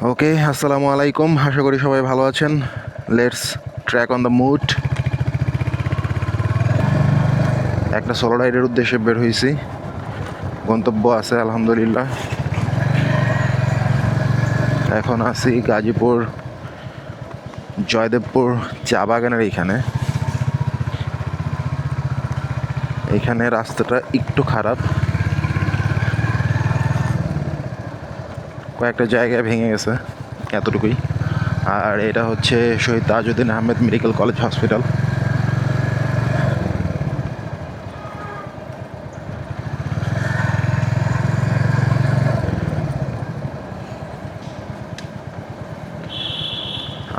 ওকে, আসসালামু আলাইকুম। আশা করি সবাই ভালো আছেন। Let's track on the mood. একটা সোলো রাইডের উদ্দেশ্যে বের হয়েছি। গন্তব্য আছে আলহামদুলিল্লাহ। এখন আছি গাজীপুর জয়দেবপুর চা বাগানের এইখানে রাস্তাটা একটু খারাপ, কয়েকটা জায়গায় ভেঙে গেছে, এতটুকুই। আর এটা হচ্ছে Shaheed Tajuddin Ahmed medical college hospital.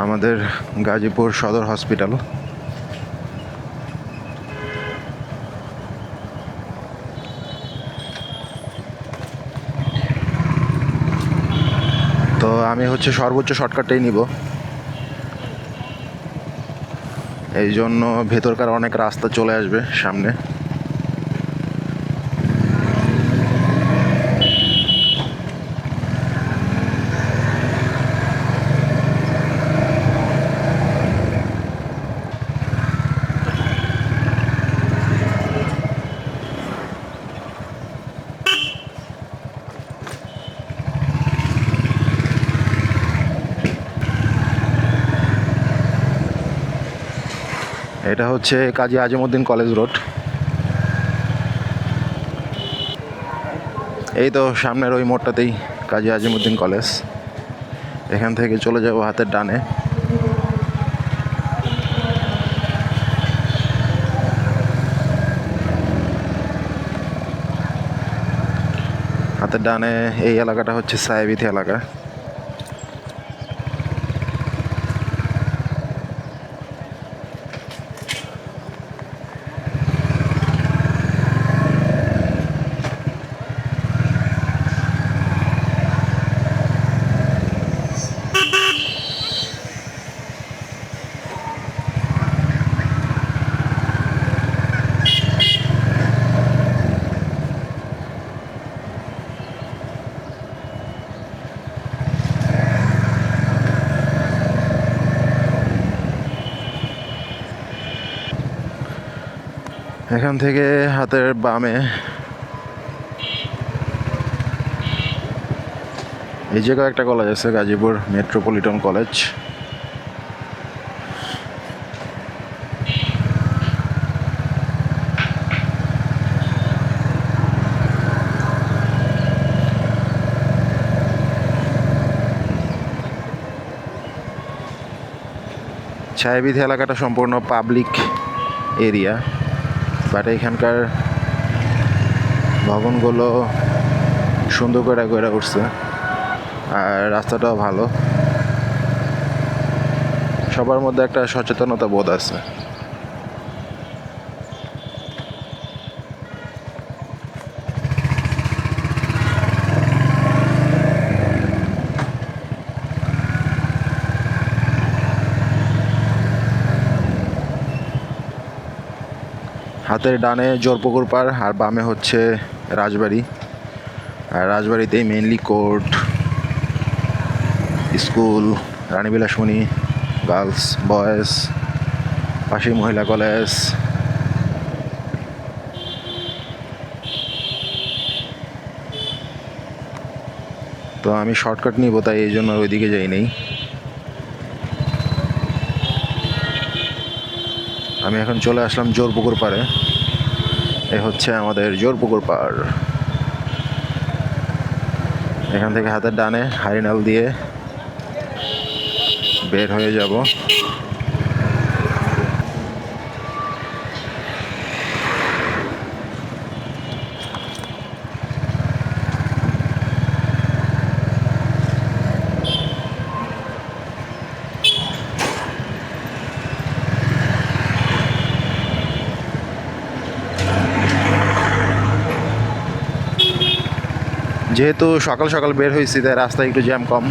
আমাদের গাজীপুর সদর হসপিটাল। তো আমি হচ্ছে সর্বোচ্চ শর্টকাটটাই নিব, এই জন্য ভেতরকার অনেক রাস্তা চলে আসবে সামনে। এটা হচ্ছে কাজী আজিমউদ্দিন কলেজ রোড। এই তো সামনের ওই মোড়টাতেই কাজী আজিমউদ্দিন কলেজ। এখান থেকে চলে যাব হাতের ডানে। হাতের ডানে এই এলাকাটা হচ্ছে সাহেবিথি এলাকা। এখান থেকে হাতের বামে এই জায়গায় একটা কলেজ আছে, গাজীপুর মেট্রোপলিটন কলেজ। ছায়াবিথি এলাকাটা সম্পূর্ণ পাবলিক এরিয়া, বাট এখানকার ভবনগুলো সুন্দর করে গড়ে উঠছে, আর রাস্তাটাও ভালো। সবার মধ্যে একটা সচেতনতা বোধ আছে। হাতের ডানে জোরপুকুর পাড়, আর বামে হচ্ছে রাজবাড়ি। আর রাজবাড়িতেই মেইনলি কোর্ট, স্কুল, রানী বিলাসমণি গার্লস বয়েজ, পাশেই মহিলা কলেজ। তো আমি শর্টকাট নিব, তাই এই জন্য ওইদিকে যাই নেই। আমি এখন চলে আসলাম জোরপুকুর পাড়ে। এ হচ্ছে আমাদের জোরপুকুর পাড়। এখান থেকে হাতের ডানে হারিনাল দিয়ে বের হয়ে যাব। যেহেতু সকাল সকাল বের হয়েছি, তাই রাস্তায় একটু জ্যাম কম।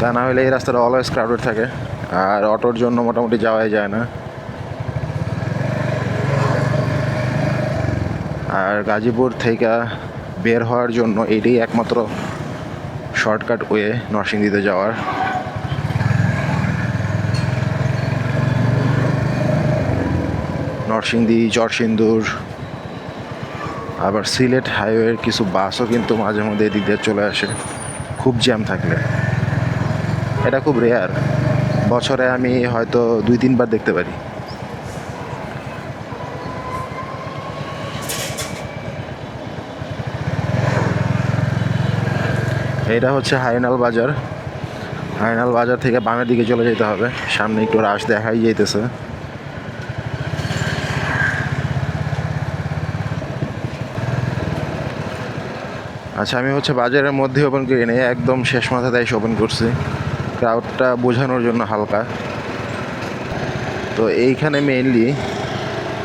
তা না হলে এই রাস্তাটা অলওয়েজ ক্রাউডেড থাকে, আর অটোর জন্য মোটামুটি যাওয়াই যায় না। আর গাজীপুর থেকে বের হওয়ার জন্য এটাই একমাত্র শর্টকাট ওয়ে নরসিংদীতে যাওয়ার। নরসিংদী, চরসিন্দুর, আবার সিলেট হাইওয়ের কিছু বাসও কিন্তু মাঝে মধ্যে এদিক দিয়ে চলে আসে খুব জ্যাম থাকলে। এটা খুব রেয়ার, বছরে আমি হয়তো 2-3 বার দেখতে পারি। এটা হচ্ছে হাইনাল বাজার। হাইনাল বাজার থেকে বামের দিকে চলে যেতে হবে, সামনে একটু রাশ দেখাই যাইতেছে। আচ্ছা, আমি হচ্ছে বাজারের মধ্যে ওপেন করি নি, একদম শেষ মাথাতে এসে ওপেন করছি ক্রাউডটা বোঝানোর জন্য হালকা। তো এইখানে মেইনলি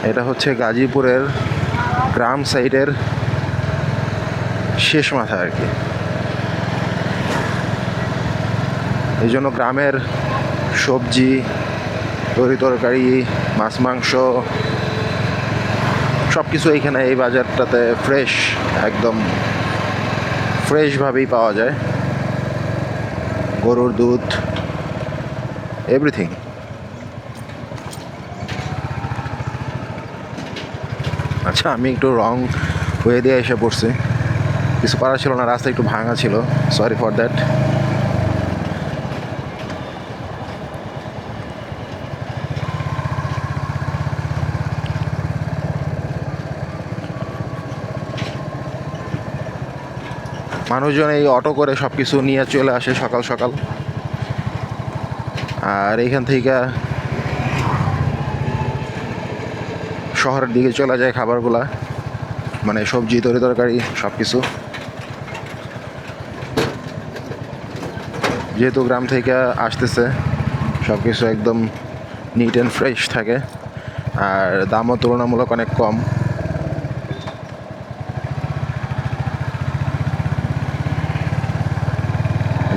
এটা হচ্ছে গাজীপুরের গ্রাম সাইডের শেষ মাথা আর কি। এই জন্য গ্রামের সবজি, তরকারি, মাছ মাংস সব কিছু এইখানে এই বাজারটাতে ফ্রেশ, একদম ফ্রেশভাবেই পাওয়া যায়। গরুর দুধ, এভরিথিং। আচ্ছা, আমি একটু রং ওয়ে দিয়ে এসে পড়ছি, কিছু করার ছিল না, রাস্তা একটু ভাঙা ছিল, সরি ফর দ্যাট। মানুষজন এই অটো করে সব কিছু নিয়ে চলে আসে সকাল সকাল, আর এইখান থেকে শহরের দিকে চলে যায় খাবারগুলা, মানে সবজি, তরকারি সব কিছু। যেহেতু গ্রাম থেকে আসতেছে, সব কিছু একদম নিট অ্যান্ড ফ্রেশ থাকে, আর দামও তুলনামূলক অনেক কম।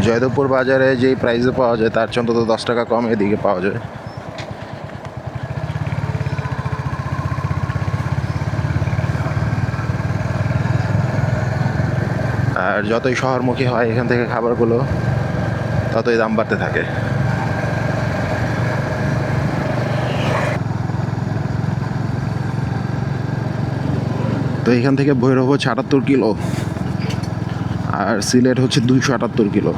জয়দেবপুর বাজারে যেই প্রাইসে পাওয়া যায় তার চেয়ে অন্তত 10 টাকা কম এদিকে পাওয়া যায়। আর যতই শহরমুখী হয় এখান থেকে খাবারগুলো, ততই দাম বাড়তে থাকে। তো এখান থেকে ভৈরব হচ্ছে 78 কিলো, আর সিলেট হচ্ছে 278 কিলো।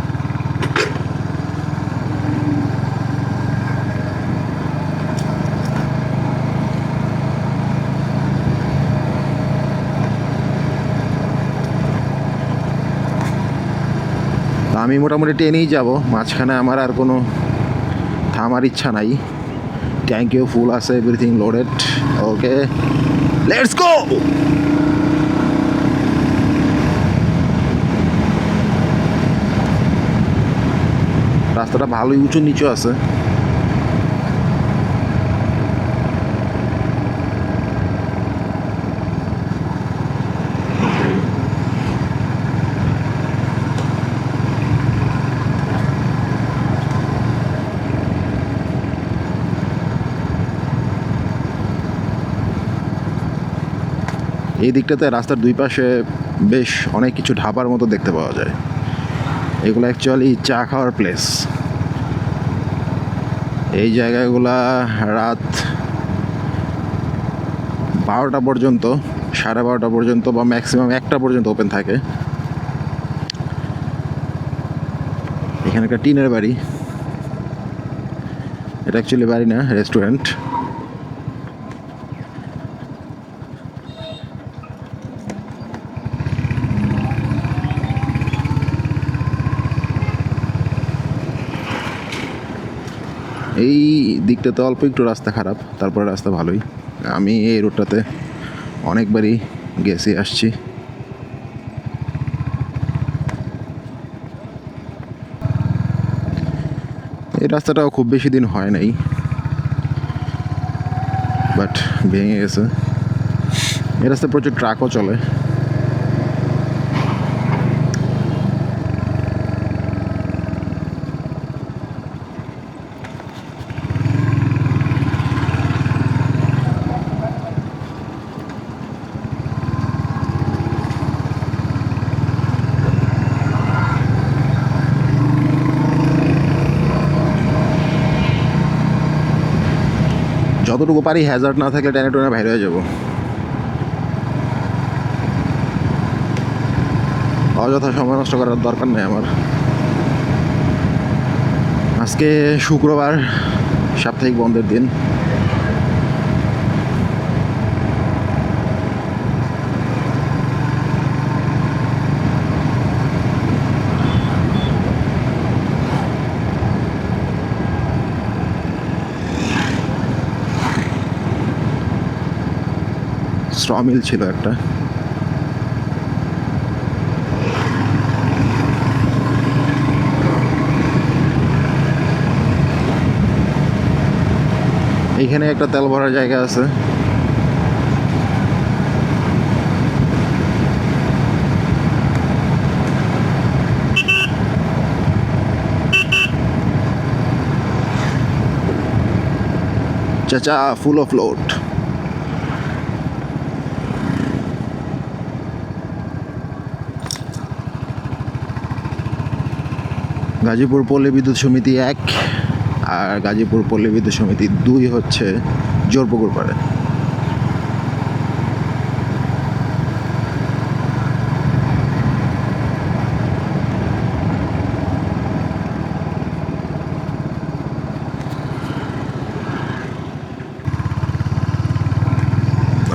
আমি মোটামুটি ট্রেনেই যাব, মাঝখানে আমার আর কোনো থামার ইচ্ছা নাই। ট্যাঙ্কিও ফুল আছে, everything loaded. Okay, let's go. রাস্তাটা ভালোই উঁচু নিচু আছে। এই দিকটাতে রাস্তার দুই পাশে বেশ অনেক কিছু ঢাবার মতো দেখতে পাওয়া যায়। এগুলো অ্যাকচুয়ালি চা খাওয়ার প্লেস। এই জায়গাগুলা রাত 12টা পর্যন্ত, 12:30 পর্যন্ত বা ম্যাক্সিমাম 1টা পর্যন্ত ওপেন থাকে। এখানে একটা টিনের বাড়ি, এটা অ্যাকচুয়ালি বাড়ি না, রেস্টুরেন্ট। এই দিকটাতে অল্প একটু রাস্তা খারাপ, তারপরে রাস্তা ভালোই। আমি এই রোডটাতে অনেকবারই গেছি আসছি। এই রাস্তাটাও খুব বেশি দিন হয় নাই, বাট ভেঙে গেছে। এই রাস্তায় প্রচুর ট্রাকও চলে। যতটুকু পারি হ্যাজার্ড না থাকলে টেনে টেনে বাইরে হয়ে যাব। অযথা সময় নষ্ট করার দরকার নেই আমার। আজকে শুক্রবার, সাপ্তাহিক বন্ধের দিন। স্ট্রমিল ছিল একটা। এইখানে একটা তেল ভরার জায়গা আছে। চাচা ফুল অফ লোড। গাজীপুর পল্লী বিদ্যুৎ সমিতি 1 আর গাজীপুর পল্লী বিদ্যুৎ সমিতি 2 হচ্ছে জোরপুকুর পাড়ে।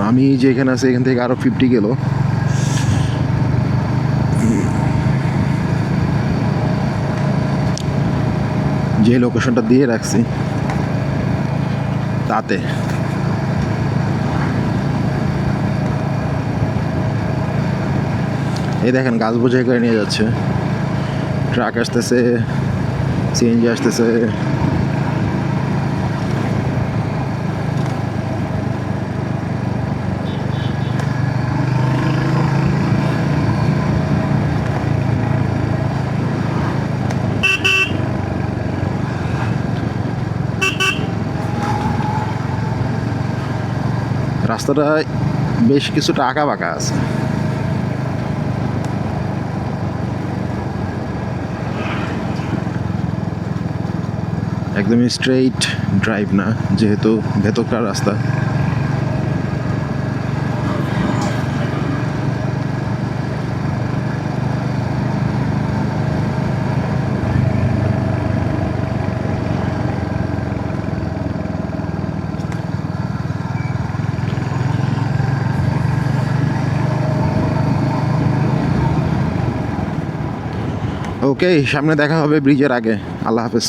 আমি যেখানে আছি এখান থেকে আরো 50 কিলো। যে লোকেশনটা দিয়ে রাখছি তাতে এই দেখেন গাছ বোঝাই করে নিয়ে যাচ্ছে, ট্রাক আসতেছে, সিএনজি আসতেছে। রাস্তাটা বেশ কিছুটা আঁকা বাঁকা আছে। একদমই স্ট্রেইট ড্রাইভ না, যেহেতু ভেতরকার রাস্তা। ওকে, সামনে দেখা হবে ব্রিজের আগে। আল্লাহ হাফেজ।